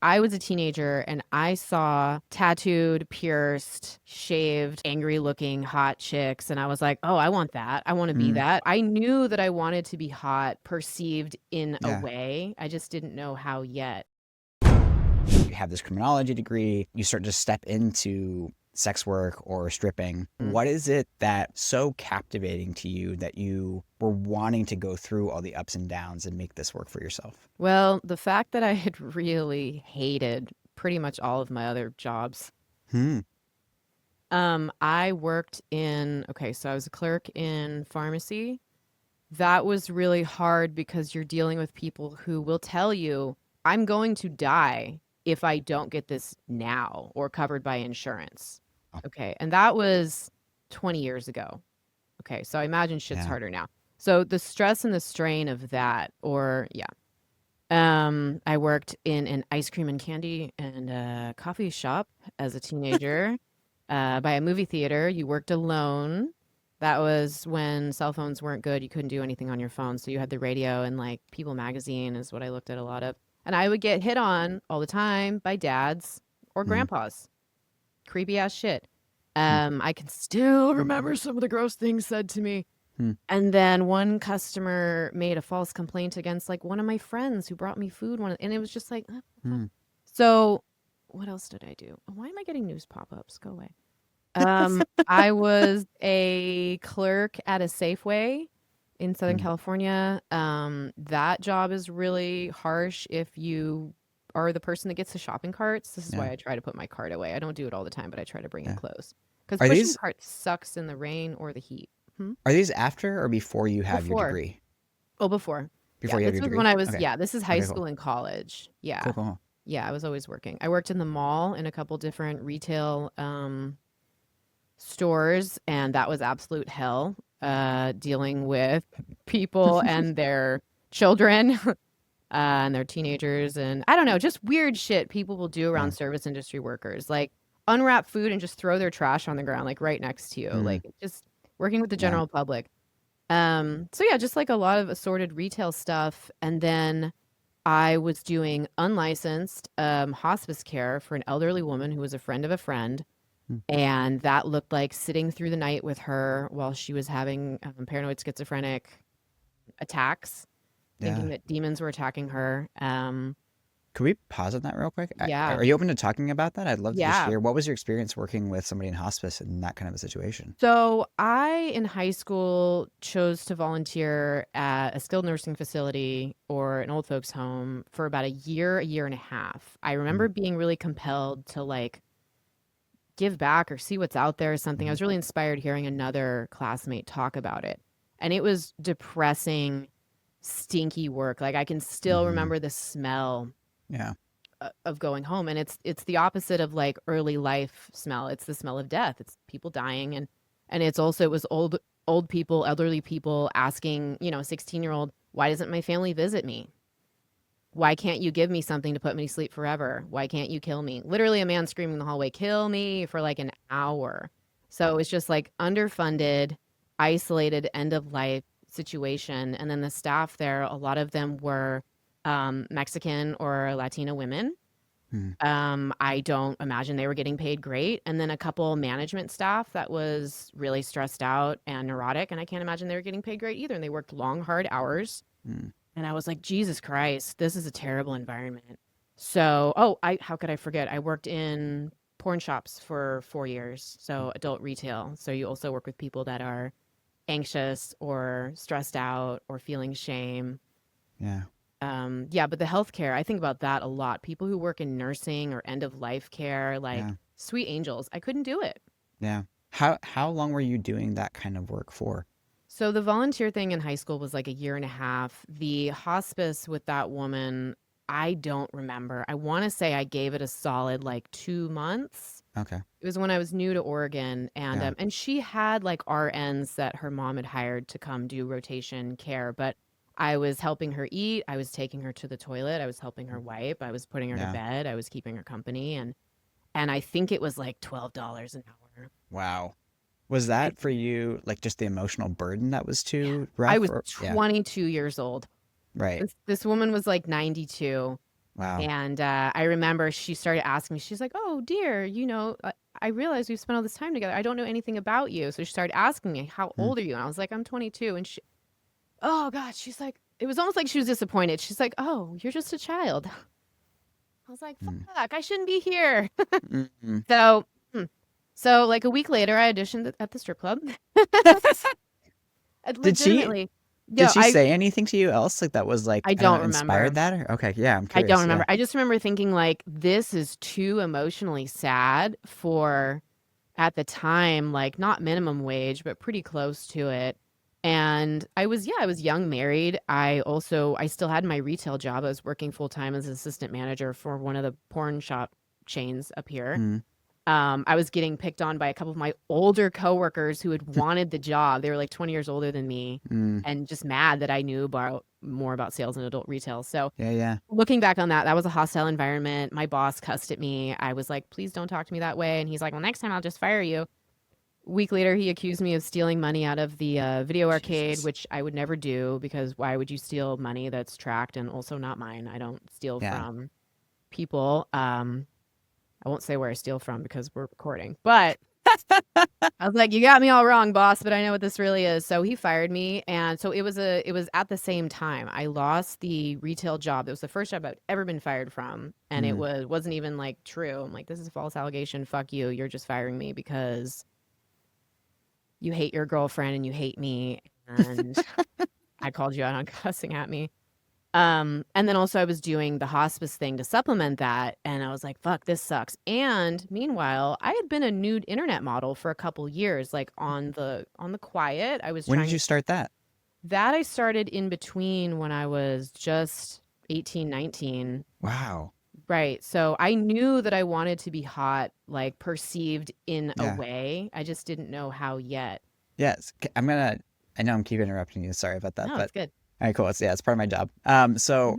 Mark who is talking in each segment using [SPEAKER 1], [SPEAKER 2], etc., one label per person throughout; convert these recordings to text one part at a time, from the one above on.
[SPEAKER 1] I was a teenager and I saw tattooed, pierced, shaved, angry looking hot chicks. And I was like, oh, I want that. I want to be
[SPEAKER 2] Mm,
[SPEAKER 1] that. I knew that I wanted to be hot, perceived in a
[SPEAKER 2] yeah.
[SPEAKER 1] way. I just didn't know how yet.
[SPEAKER 2] You have this criminology degree, you start to step into sex work or stripping.
[SPEAKER 1] Mm.
[SPEAKER 2] What is it that's so captivating to you that you were wanting to go through all the ups and downs and make this work for yourself?
[SPEAKER 1] Well, the fact that I had really hated pretty much all of my other jobs.
[SPEAKER 2] Hmm.
[SPEAKER 1] I worked in, okay, so I was a clerk in pharmacy. That was really hard because you're dealing with people who will tell you, I'm going to die if I don't get this now or covered by insurance.
[SPEAKER 2] Oh,
[SPEAKER 1] Okay. And that was 20 years ago. Okay. So I imagine shit's
[SPEAKER 2] yeah.
[SPEAKER 1] harder now. So the stress and the strain of that, or yeah. I worked in an ice cream and candy and coffee shop as a teenager. By a movie theater, you worked alone. That was when cell phones weren't good. You couldn't do anything on your phone. So you had the radio and like People magazine is what I looked at a lot of. And I would get hit on all the time by dads or
[SPEAKER 2] Mm,
[SPEAKER 1] grandpas. Creepy ass shit.
[SPEAKER 2] mm,
[SPEAKER 1] I can still remember some of the gross things said to me.
[SPEAKER 2] mm,
[SPEAKER 1] And then one customer made a false complaint against like one of my friends who brought me food and it was just like, fuck.
[SPEAKER 2] mm.
[SPEAKER 1] So what else did I do? Why am I getting news pop-ups? Go away. I was a clerk at a Safeway in Southern
[SPEAKER 2] Mm.
[SPEAKER 1] California. That job is really harsh if you are the person that gets the shopping carts. This is
[SPEAKER 2] Yeah,
[SPEAKER 1] why I try to put my cart away. I don't do it all the time, but I try to bring it
[SPEAKER 2] yeah.
[SPEAKER 1] close. Because
[SPEAKER 2] Are
[SPEAKER 1] pushing
[SPEAKER 2] these
[SPEAKER 1] carts sucks in the rain or the heat. Hmm?
[SPEAKER 2] are these after or before you have your
[SPEAKER 1] Before.
[SPEAKER 2] degree?
[SPEAKER 1] Oh, before. Yeah,
[SPEAKER 2] Before you have
[SPEAKER 1] this
[SPEAKER 2] your
[SPEAKER 1] was when
[SPEAKER 2] degree?
[SPEAKER 1] I was,
[SPEAKER 2] Okay.
[SPEAKER 1] yeah, this is high
[SPEAKER 2] Okay, cool.
[SPEAKER 1] school and college.
[SPEAKER 2] Cool,
[SPEAKER 1] Yeah.
[SPEAKER 2] cool, cool.
[SPEAKER 1] Yeah, I was always working. I worked in the mall in a couple different retail stores, and that was absolute hell, dealing with people and their children and their teenagers. And I don't know, just weird shit people will do
[SPEAKER 2] Yeah.
[SPEAKER 1] around service industry workers, like unwrap food and just throw their trash on the ground, like right next to you,
[SPEAKER 2] Mm,
[SPEAKER 1] like just working with the
[SPEAKER 2] yeah.
[SPEAKER 1] general public. So yeah, just like a lot of assorted retail stuff. And then I was doing unlicensed hospice care for an elderly woman who was a friend of a friend.
[SPEAKER 2] Mm,
[SPEAKER 1] And that looked like sitting through the night with her while she was having paranoid schizophrenic attacks, thinking
[SPEAKER 2] yeah.
[SPEAKER 1] that demons were attacking her.
[SPEAKER 2] Could we pause on that real quick?
[SPEAKER 1] Yeah.
[SPEAKER 2] Are you open to talking about that? I'd love to just
[SPEAKER 1] Yeah.
[SPEAKER 2] hear what was your experience working with somebody in hospice in that kind of a situation?
[SPEAKER 1] So I, in high school, chose to volunteer at a skilled nursing facility or an old folks home for about a year and a half. I
[SPEAKER 2] Mm,
[SPEAKER 1] remember being really compelled to like give back or see what's out there or something. I
[SPEAKER 2] mhm,
[SPEAKER 1] was really inspired hearing another classmate talk about it. And it was depressing, stinky work. Like I can still
[SPEAKER 2] mhm.
[SPEAKER 1] remember the smell
[SPEAKER 2] Yeah.
[SPEAKER 1] of going home, and it's the opposite of like early life smell. It's the smell of death. It's people dying, and it's also it was old people, elderly people asking, 16-year-old, why doesn't my family visit me? Why can't you give me something to put me to sleep forever? Why can't you kill me? Literally a man screaming in the hallway, kill me, for like an hour. So it's just like underfunded, isolated, end of life situation. And then the staff there, a lot of them were Mexican or Latina women.
[SPEAKER 2] Mm,
[SPEAKER 1] I don't imagine they were getting paid great. And then a couple management staff that was really stressed out and neurotic. And I can't imagine they were getting paid great either. And they worked long, hard hours.
[SPEAKER 2] mm,
[SPEAKER 1] And I was like, Jesus Christ, this is a terrible environment. So, oh, how could I forget? I worked in porn shops for 4 years,
[SPEAKER 2] mm.
[SPEAKER 1] so adult retail. So you also work with people that are anxious or stressed out or feeling shame.
[SPEAKER 2] Yeah.
[SPEAKER 1] Yeah, but the healthcare, I think about that a lot. People who work in nursing or end of life care, like
[SPEAKER 2] Yeah.
[SPEAKER 1] sweet angels, I couldn't do it.
[SPEAKER 2] Yeah. How long were you doing that kind of work for?
[SPEAKER 1] So the volunteer thing in high school was like a year and a half. The hospice with that woman, I don't remember. I want to say I gave it a solid like 2 months.
[SPEAKER 2] Okay.
[SPEAKER 1] It was when I was new to Oregon,
[SPEAKER 2] Yeah.
[SPEAKER 1] and she had like RNs that her mom had hired to come do rotation care, but I was helping her eat, I was taking her to the toilet, I was helping her wipe, I was putting her to
[SPEAKER 2] Yeah.
[SPEAKER 1] bed, I was keeping her company, and I think it was like $12 an hour.
[SPEAKER 2] Wow. Was
[SPEAKER 1] I
[SPEAKER 2] that for you like just the emotional burden that was
[SPEAKER 1] yeah.
[SPEAKER 2] too
[SPEAKER 1] I
[SPEAKER 2] rough
[SPEAKER 1] was
[SPEAKER 2] or yeah.
[SPEAKER 1] 22 years old.
[SPEAKER 2] Right.
[SPEAKER 1] This woman was like 92.
[SPEAKER 2] Wow.
[SPEAKER 1] And I remember she started asking me, she's like, "Oh, dear, I realize we've spent all this time together. I don't know anything about you." So she started asking me, "How
[SPEAKER 2] Mm.
[SPEAKER 1] old are you?" And I was like, "I'm 22." And oh God, she's like, it was almost like she was disappointed. She's like, "Oh, you're just a child." I was like,
[SPEAKER 2] Mm.
[SPEAKER 1] "Fuck, I shouldn't be here."
[SPEAKER 2] Mm.
[SPEAKER 1] So, so like a week later, I auditioned at the strip club.
[SPEAKER 2] Did she
[SPEAKER 1] Legitimately.
[SPEAKER 2] did
[SPEAKER 1] No,
[SPEAKER 2] she say anything to you else like that was like,
[SPEAKER 1] I
[SPEAKER 2] I don't
[SPEAKER 1] don't
[SPEAKER 2] know, inspired
[SPEAKER 1] remember.
[SPEAKER 2] that? Or okay, yeah, I'm
[SPEAKER 1] I don't
[SPEAKER 2] curious. Yeah.
[SPEAKER 1] remember. I just remember thinking like this is too emotionally sad for at the time, like not minimum wage, but pretty close to it. And I was young, married. I still had my retail job. I was working full time as an assistant manager for one of the porn shop chains up here.
[SPEAKER 2] Mm.
[SPEAKER 1] I was getting picked on by a couple of my older coworkers who had wanted the job. They were like 20 years older than me
[SPEAKER 2] Mm.
[SPEAKER 1] and just mad that I knew about more about sales and adult retail. So
[SPEAKER 2] Yeah, yeah.
[SPEAKER 1] looking back on that, that was a hostile environment. My boss cussed at me. I was like, please don't talk to me that way. And he's like, well, next time I'll just fire you. Week later, he accused me of stealing money out of the video arcade,
[SPEAKER 2] Jesus.
[SPEAKER 1] which I would never do because why would you steal money that's tracked and also not mine? I don't steal
[SPEAKER 2] Yeah.
[SPEAKER 1] from people. I won't say where I steal from because we're recording, but I was like, "You got me all wrong, boss, but I know what this really is." So he fired me, and so it was at the same time. I lost the retail job. It was the first job I'd ever been fired from, and it
[SPEAKER 2] Mm.
[SPEAKER 1] wasn't even like true. I'm like, "This is a false allegation. Fuck you. You're just firing me because you hate your girlfriend and you hate me, and I called you out on cussing at me." And then also I was doing the hospice thing to supplement that, and I was like, "Fuck, this sucks." And meanwhile, I had been a nude internet model for a couple years, like on the quiet. I was
[SPEAKER 2] When did
[SPEAKER 1] trying
[SPEAKER 2] you
[SPEAKER 1] to
[SPEAKER 2] start that?
[SPEAKER 1] that I started in between when I was just 18, 19.
[SPEAKER 2] Wow.
[SPEAKER 1] Right. So I knew that I wanted to be hot, like perceived in a
[SPEAKER 2] Yeah.
[SPEAKER 1] way. I just didn't know how yet.
[SPEAKER 2] Yes. I know I'm keep interrupting you. Sorry about that,
[SPEAKER 1] No,
[SPEAKER 2] but
[SPEAKER 1] it's good.
[SPEAKER 2] all right, cool. It's part of my job. So
[SPEAKER 1] Mhm.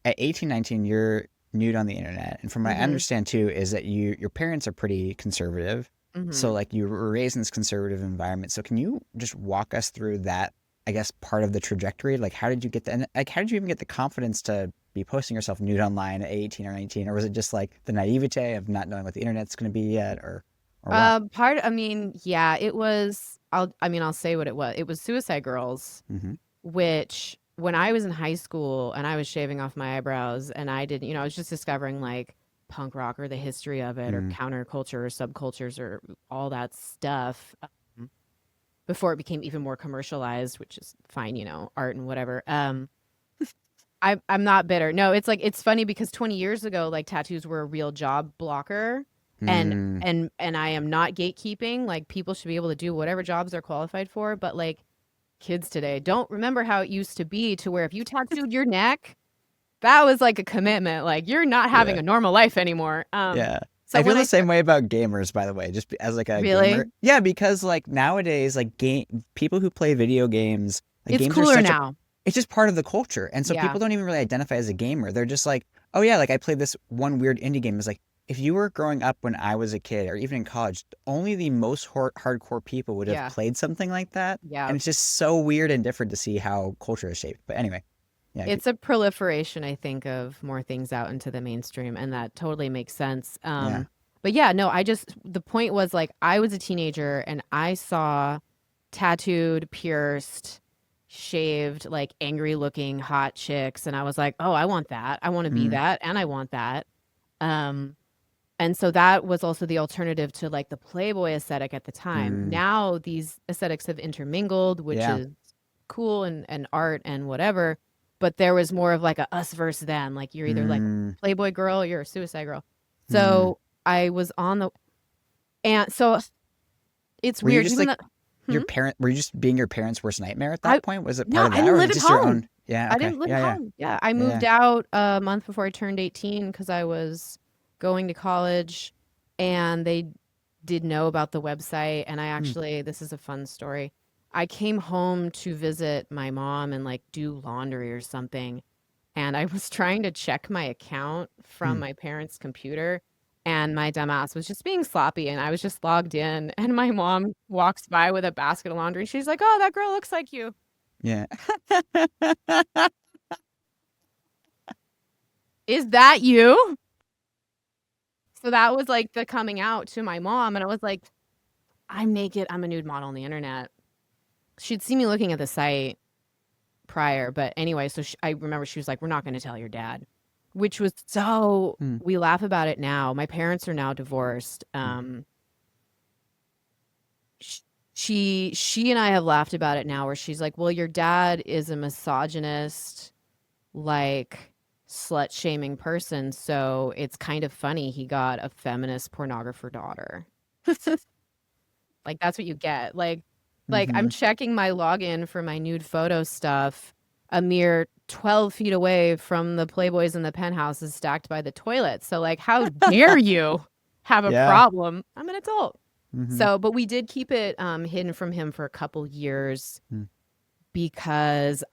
[SPEAKER 2] at 18, 19, you're nude on the internet. And from what I
[SPEAKER 1] Mhm.
[SPEAKER 2] understand too, is that your parents are pretty conservative. So
[SPEAKER 1] Mhm.
[SPEAKER 2] like you were raised in this conservative environment. So can you just walk us through that, I guess, part of the trajectory? Like how did you get the, and like how did you even get the confidence to be posting yourself nude online at 18 or 19? Or was it just like the naivete of not knowing what the internet's going to be yet or what?
[SPEAKER 1] I mean, yeah, it was, I'll say what it was. It was Suicide Girls,
[SPEAKER 2] Mm-hmm.
[SPEAKER 1] which when I was in high school and I was shaving off my eyebrows and I did, I was just discovering like punk rock or the history of it or
[SPEAKER 2] Mm.
[SPEAKER 1] counterculture or subcultures or all that stuff before it became even more commercialized, which is fine, art and whatever. I'm not bitter. No, it's like it's funny because 20 years ago, like tattoos were a real job blocker, and
[SPEAKER 2] Mm.
[SPEAKER 1] and I am not gatekeeping. Like people should be able to do whatever jobs they're qualified for, but like kids today don't remember how it used to be to where if you tattooed your neck, that was like a commitment. Like you're not having
[SPEAKER 2] Yeah.
[SPEAKER 1] a normal life anymore.
[SPEAKER 2] Yeah.
[SPEAKER 1] So
[SPEAKER 2] I feel
[SPEAKER 1] when
[SPEAKER 2] the
[SPEAKER 1] I
[SPEAKER 2] same
[SPEAKER 1] start,
[SPEAKER 2] way about gamers, by the way, as like a gamer.
[SPEAKER 1] really,
[SPEAKER 2] Yeah, because like nowadays, like people who play video games, like
[SPEAKER 1] it's
[SPEAKER 2] games are
[SPEAKER 1] cooler
[SPEAKER 2] such a,
[SPEAKER 1] now.
[SPEAKER 2] it's just part of the culture. And so
[SPEAKER 1] Yeah,
[SPEAKER 2] people don't even really identify as a gamer. They're just like, oh yeah, like I played this one weird indie game. It's like, if you were growing up when I was a kid or even in college, only the most hardcore people would have
[SPEAKER 1] yeah,
[SPEAKER 2] played something like that.
[SPEAKER 1] yeah.
[SPEAKER 2] And it's just so weird and different to see how culture is shaped. But anyway, yeah,
[SPEAKER 1] It's a proliferation, I think, of more things out into the mainstream, and that totally makes sense.
[SPEAKER 2] yeah.
[SPEAKER 1] But yeah, no, the point was like I was a teenager and I saw tattooed, pierced, shaved, like angry looking hot chicks, and I was like, oh, I want that. I want to be
[SPEAKER 2] Mm.
[SPEAKER 1] that, and I want that. Um, and so that was also the alternative to like the Playboy aesthetic at the time.
[SPEAKER 2] Mm.
[SPEAKER 1] Now these aesthetics have intermingled, which
[SPEAKER 2] Yeah.
[SPEAKER 1] is cool and art and whatever. But there was more of like a us versus them. Like you're either like a
[SPEAKER 2] Mm.
[SPEAKER 1] Playboy girl or you're a suicide girl.
[SPEAKER 2] Mm.
[SPEAKER 1] So I was on the and so it's
[SPEAKER 2] Were you
[SPEAKER 1] weird.
[SPEAKER 2] just
[SPEAKER 1] Even
[SPEAKER 2] like
[SPEAKER 1] though
[SPEAKER 2] were you just being your parents' worst nightmare at
[SPEAKER 1] I
[SPEAKER 2] that point? Was it part
[SPEAKER 1] no,
[SPEAKER 2] of
[SPEAKER 1] I
[SPEAKER 2] that,
[SPEAKER 1] didn't
[SPEAKER 2] or was
[SPEAKER 1] live
[SPEAKER 2] it
[SPEAKER 1] at
[SPEAKER 2] just your
[SPEAKER 1] home.
[SPEAKER 2] own? Yeah,
[SPEAKER 1] I
[SPEAKER 2] okay.
[SPEAKER 1] didn't live at
[SPEAKER 2] Yeah, yeah.
[SPEAKER 1] home. Yeah, I
[SPEAKER 2] Yeah, yeah.
[SPEAKER 1] moved out a month before I turned 18 because I was going to college and they did know about the website. And I
[SPEAKER 2] Hmm.
[SPEAKER 1] actually, this is a fun story. I came home to visit my mom and like do laundry or something. And I was trying to check my account from
[SPEAKER 2] Hmm.
[SPEAKER 1] my parents' computer. And my dumbass was just being sloppy. And I was just logged in. And my mom walks by with a basket of laundry. She's like, "Oh, that girl looks like you."
[SPEAKER 2] Yeah.
[SPEAKER 1] Is that you? So that was like the coming out to my mom. And I was like, I'm naked. I'm a nude model on the internet. She'd see me looking at the site prior. But anyway, so I remember she was like, we're not going to tell your dad, which was so,
[SPEAKER 2] Mm,
[SPEAKER 1] we laugh about it now. My parents are now divorced.
[SPEAKER 2] mm,
[SPEAKER 1] sh- she and I have laughed about it now where she's like, well, your dad is a misogynist, like slut shaming person. So it's kind of funny he got a feminist pornographer daughter. Like that's what you get. Like I'm
[SPEAKER 2] mm-hmm.
[SPEAKER 1] checking my login for my nude photo stuff. A mere 12 feet away from the Playboys and the penthouses stacked by the toilet. So like how dare you have a
[SPEAKER 2] Yeah.
[SPEAKER 1] problem? I'm an adult.
[SPEAKER 2] Mm-hmm.
[SPEAKER 1] So, but we did keep it hidden from him for a couple years
[SPEAKER 2] Mm,
[SPEAKER 1] because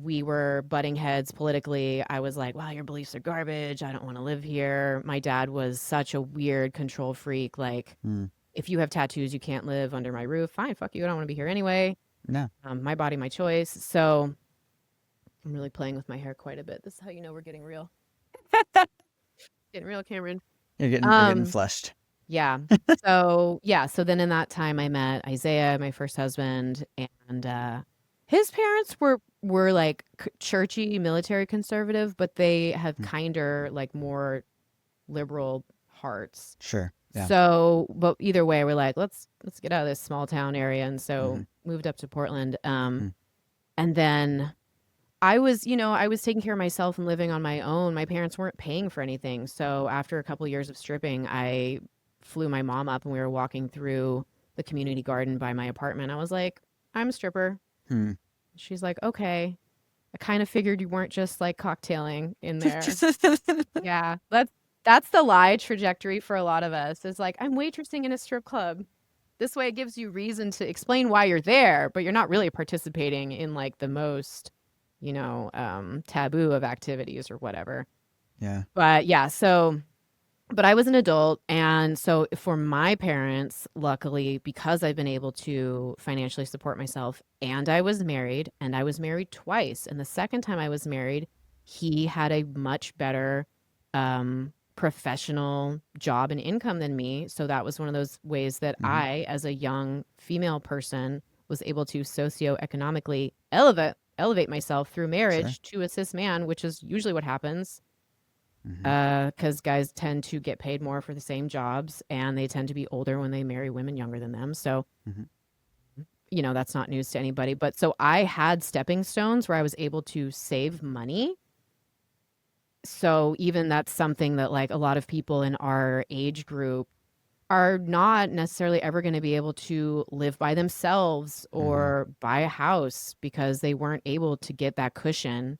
[SPEAKER 1] we were butting heads politically. I was like, wow, your beliefs are garbage. I don't want to live here. My dad was such a weird control freak. Like,
[SPEAKER 2] mm.
[SPEAKER 1] if you have tattoos, you can't live under my roof. Fine, fuck you. I don't want to be here anyway.
[SPEAKER 2] No.
[SPEAKER 1] My body, my choice. So I'm really playing with my hair quite a bit. This is how you know we're getting real. Getting real, Cameron.
[SPEAKER 2] You're getting
[SPEAKER 1] Um,
[SPEAKER 2] flushed.
[SPEAKER 1] Yeah. So then in that time I met Isaiah, my first husband, and his parents were like churchy, military conservative, but they have
[SPEAKER 2] Mm,
[SPEAKER 1] kinder, like more liberal hearts.
[SPEAKER 2] sure. Yeah.
[SPEAKER 1] So, but either way, we're like, let's get out of this small town area, and
[SPEAKER 2] Mm-hmm.
[SPEAKER 1] so moved up to Portland.
[SPEAKER 2] Mm,
[SPEAKER 1] And then I was taking care of myself and living on my own. My parents weren't paying for anything. So after a couple years of stripping, I flew my mom up and we were walking through the community garden by my apartment. I was like, I'm a stripper.
[SPEAKER 2] mm.
[SPEAKER 1] She's like, okay. I kind of figured you weren't just like cocktailing in there. Yeah. That's the lie trajectory for a lot of us. It's like, I'm waitressing in a strip club. This way it gives you reason to explain why you're there, but you're not really participating in like the most, taboo of activities or whatever.
[SPEAKER 2] Yeah.
[SPEAKER 1] But yeah, but I was an adult. And so for my parents, luckily, because I've been able to financially support myself and I was married twice. And the second time I was married, he had a much better professional job and income than me. So that was one of those ways that
[SPEAKER 2] Mm-hmm.
[SPEAKER 1] as a young female person, was able to socioeconomically elevate myself through
[SPEAKER 2] Sure.
[SPEAKER 1] marriage to a cis man, which is usually what happens
[SPEAKER 2] Mm-hmm.
[SPEAKER 1] because guys tend to get paid more for the same jobs and they tend to be older when they marry women younger than them. So,
[SPEAKER 2] Mm-hmm.
[SPEAKER 1] that's not news to anybody. But so I had stepping stones where I was able to save money. So even that's something that like a lot of people in our age group are not necessarily ever going to be able to live by themselves
[SPEAKER 2] Mm-hmm.
[SPEAKER 1] or buy a house because they weren't able to get that cushion